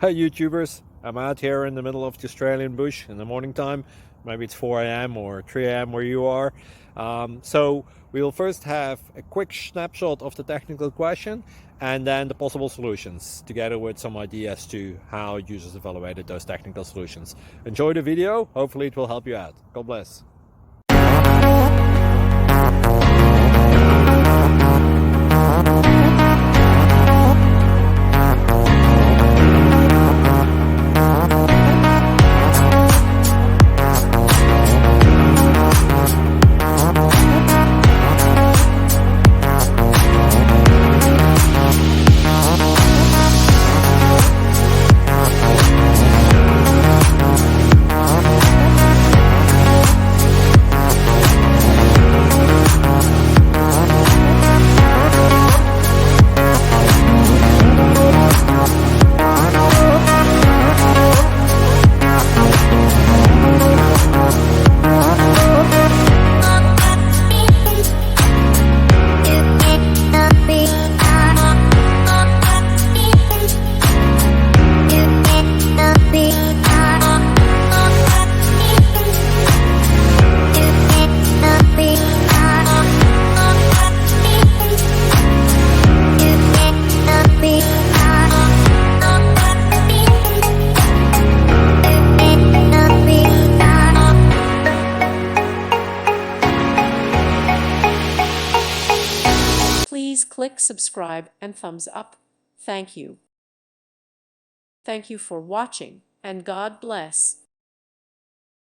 Hey YouTubers, I'm out here in the middle of the Australian bush in the morning time. Maybe it's 4 a.m. or 3 a.m. where you are. So we'll first have a quick snapshot of the technical question and then the possible solutions, together with some ideas to how users evaluated those technical solutions. Enjoy the video, hopefully it will help you out. God bless. Please click subscribe and thumbs up. Thank you. Thank you for watching, and God bless.